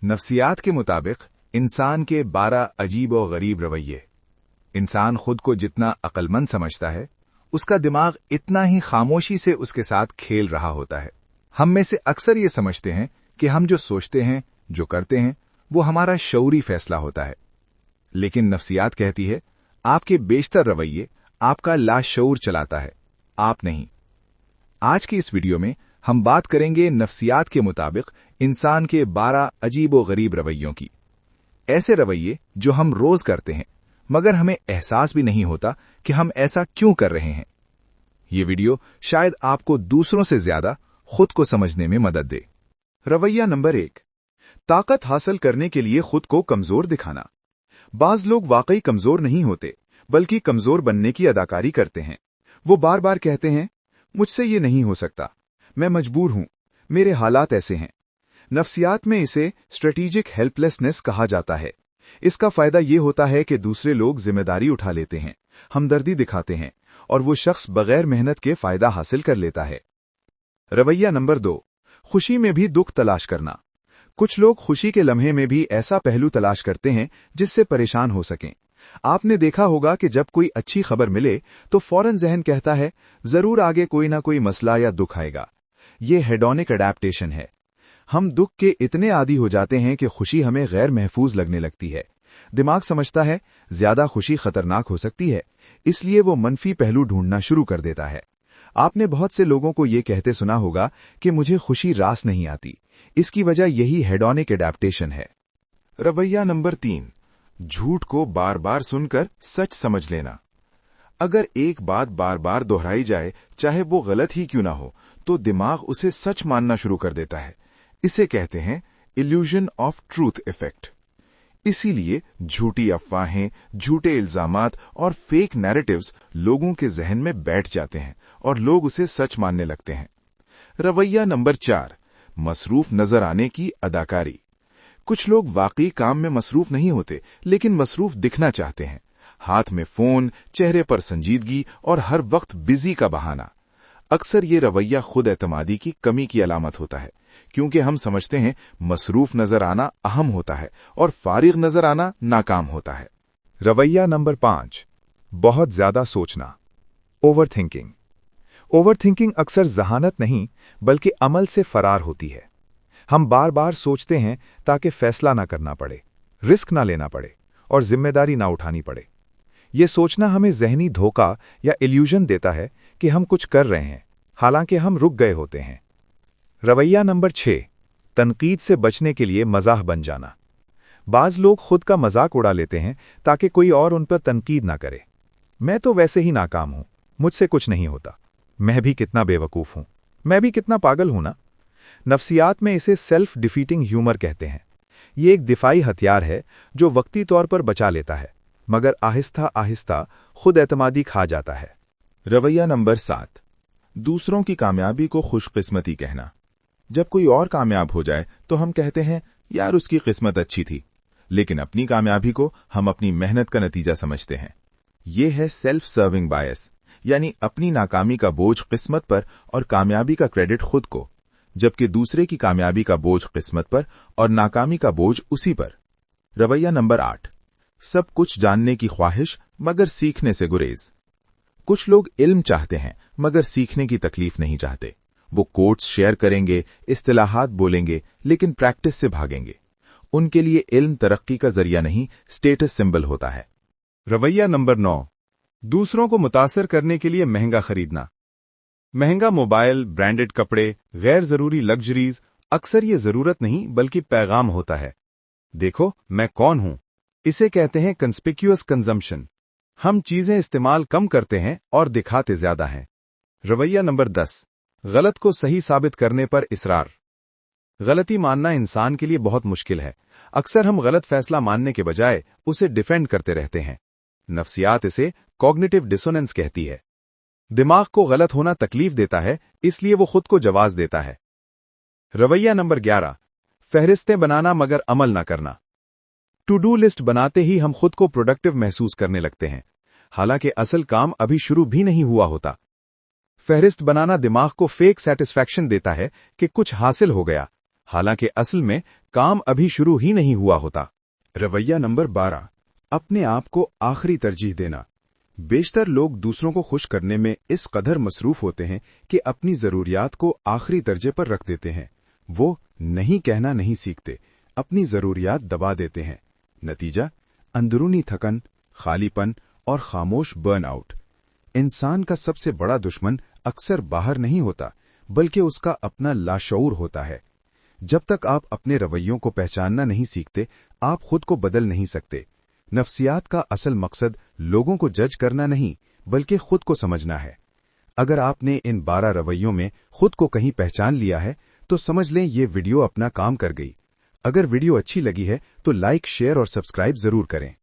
नफ्सियात के मुताबिक इंसान के 12 अजीब और गरीब रवैये। इंसान खुद को जितना अक्लमंद समझता है, उसका दिमाग इतना ही खामोशी से उसके साथ खेल रहा होता है। हम में से अक्सर ये समझते हैं कि हम जो सोचते हैं, जो करते हैं, वो हमारा शऊरी फैसला होता है। लेकिन नफ्सियात कहती है, आपके बेशतर रवैये आपका लाशऊर चलाता है, आप नहीं। आज की इस वीडियो में हम बात करेंगे नफ्सियात के मुताबिक इंसान के 12 अजीब व गरीब रवैयों की। ऐसे रवैये जो हम रोज करते हैं, मगर हमें एहसास भी नहीं होता कि हम ऐसा क्यों कर रहे हैं। ये वीडियो शायद आपको दूसरों से ज्यादा खुद को समझने में मदद दे। रवैया नंबर 1, ताकत हासिल करने के लिए खुद को कमजोर दिखाना। बाज लोग वाकई कमजोर नहीं होते, बल्कि कमजोर बनने की अदाकारी करते हैं। वो बार बार कहते हैं, मुझसे ये नहीं हो सकता, मैं मजबूर हूं, मेरे हालात ऐसे हैं। नफ्सियात में इसे स्ट्रेटेजिक हेल्पलेसनेस कहा जाता है। इसका फायदा ये होता है कि दूसरे लोग जिम्मेदारी उठा लेते हैं, हमदर्दी दिखाते हैं, और वो शख्स बगैर मेहनत के फायदा हासिल कर लेता है। रवैया नंबर 2, खुशी में भी दुख तलाश करना। कुछ लोग खुशी के लम्हे में भी ऐसा पहलू तलाश करते हैं जिससे परेशान हो सकें। आपने देखा होगा कि जब कोई अच्छी खबर मिले तो फौरन जहन कहता है, जरूर आगे कोई ना कोई मसला या दुख आएगा। ये हेडोनिक अडैप्टेशन है। हम दुख के इतने आदी हो जाते हैं कि खुशी हमें गैर महफूज लगने लगती है। दिमाग समझता है ज्यादा खुशी खतरनाक हो सकती है, इसलिए वो मनफी पहलू ढूंढना शुरू कर देता है। आपने बहुत से लोगों को ये कहते सुना होगा कि मुझे खुशी रास नहीं आती। इसकी वजह यही हेडोनिक एडेप्टेशन है। रवैया नंबर 3, झूठ को बार बार सुनकर सच समझ लेना। अगर एक बात बार बार दोहराई जाए, चाहे वो गलत ही क्यों ना हो, तो दिमाग उसे सच मानना शुरू कर देता है। इसे कहते हैं इल्यूजन ऑफ ट्रूथ इफेक्ट। इसीलिए झूठी अफवाहें, झूठे इल्जामात और फेक नैरेटिव्स लोगों के जहन में बैठ जाते हैं और लोग उसे सच मानने लगते हैं। रवैया नंबर 4, मसरूफ नजर आने की अदाकारी। कुछ लोग वाकई काम में मसरूफ नहीं होते, लेकिन मसरूफ दिखना चाहते हैं। हाथ में फोन, चेहरे पर संजीदगी और हर वक्त बिजी का बहाना। अक्सर ये रवैया खुद एतमादी की कमी की अलामत होता है, क्योंकि हम समझते हैं मसरूफ नजर आना अहम होता है और फारिग नजर आना नाकाम होता है। रवैया नंबर 5, बहुत ज्यादा सोचना। Over thinking. ओवर थिंकिंग अक्सर जहानत नहीं, बल्कि अमल से फरार होती है। हम बार बार सोचते हैं ताकि फैसला ना करना पड़े, रिस्क ना लेना पड़े और जिम्मेदारी ना उठानी पड़े। ये सोचना हमें जहनी धोखा या इल्यूजन देता है कि हम कुछ कर रहे हैं, हालांकि हम रुक गए होते हैं। रवैया नंबर 6, तनकीद से बचने के लिए मजाक बन जाना। बाज लोग खुद का मजाक उड़ा लेते हैं ताकि कोई और उन पर तनकीद ना करे। मैं तो वैसे ही नाकाम हूं, मुझसे कुछ नहीं होता, मैं भी कितना बेवकूफ हूं, मैं भी कितना पागल हूं ना। नफ्सियात में इसे सेल्फ डिफीटिंग ह्यूमर कहते हैं। ये एक दिफाई हथियार है जो वक्ती तौर पर बचा लेता है, मगर आहिस्ता आहिस्ता खुद एतमादी खा जाता है। रवैया नंबर 7, दूसरों की कामयाबी को खुशकिस्मती कहना। जब कोई और कामयाब हो जाए तो हम कहते हैं, यार उसकी किस्मत अच्छी थी, लेकिन अपनी कामयाबी को हम अपनी मेहनत का नतीजा समझते हैं। ये है सेल्फ सर्विंग बायस, यानी अपनी नाकामी का बोझ किस्मत पर और कामयाबी का क्रेडिट खुद को, जबकि दूसरे की कामयाबी का बोझ किस्मत पर और नाकामी का बोझ उसी पर। रवैया नंबर 8, सब कुछ जानने की ख्वाहिश मगर सीखने से गुरेज। कुछ लोग इल्म चाहते हैं मगर सीखने की तकलीफ नहीं चाहते। वो कोट्स शेयर करेंगे, इस्तिलाहात बोलेंगे, लेकिन प्रैक्टिस से भागेंगे। उनके लिए इल्म तरक्की का जरिया नहीं, स्टेटस सिंबल होता है। रवैया नंबर 9, दूसरों को मुतासर करने के लिए महंगा खरीदना। महंगा मोबाइल, ब्रांडेड कपड़े, गैर जरूरी लग्जरीज, अक्सर ये जरूरत नहीं बल्कि पैगाम होता है। देखो मैं कौन हूं, इसे कहते हैं कंस्पिक्यूअस कंजम्पशन। हम चीजें इस्तेमाल कम करते हैं और दिखाते ज्यादा हैं। रवैया नंबर 10, गलत को सही साबित करने पर इसरार। गलती मानना इंसान के लिए बहुत मुश्किल है। अक्सर हम गलत फैसला मानने के बजाय उसे डिफेंड करते रहते हैं। नफ्सियात इसे कॉग्निटिव डिसोनेंस कहती है। दिमाग को गलत होना तकलीफ देता है, इसलिए वो खुद को जवाब देता है। रवैया नंबर 11, फहरिस्तें बनाना मगर अमल ना करना। टू डू लिस्ट बनाते ही हम खुद को प्रोडक्टिव महसूस करने लगते हैं, हालांकि असल काम अभी शुरू भी नहीं हुआ होता। फहरिस्त बनाना दिमाग को फेक सेटिस्फैक्शन देता है कि कुछ हासिल हो गया, हालांकि असल में काम अभी शुरू ही नहीं हुआ होता। रवैया नंबर 12, अपने आप को आखिरी तरजीह देना। बेशतर लोग दूसरों को खुश करने में इस कदर मसरूफ होते हैं कि अपनी जरूरियात को आखिरी दर्जे पर रख देते हैं। वो नहीं कहना नहीं सीखते, अपनी जरूरियात दबा देते हैं। नतीजा, अंदरूनी थकन, खालीपन और खामोश बर्नआउट। इंसान का सबसे बड़ा दुश्मन अक्सर बाहर नहीं होता, बल्कि उसका अपना लाशऊर होता है। जब तक आप अपने रवैयों को पहचानना नहीं सीखते, आप खुद को बदल नहीं सकते। नफ्सियात का असल मकसद लोगों को जज करना नहीं, बल्कि खुद को समझना है। अगर आपने इन 12 रवैयों में खुद को कहीं पहचान लिया है, तो समझ लें ये वीडियो अपना काम कर गई। अगर वीडियो अच्छी लगी है तो लाइक, शेयर और सब्सक्राइब जरूर करें।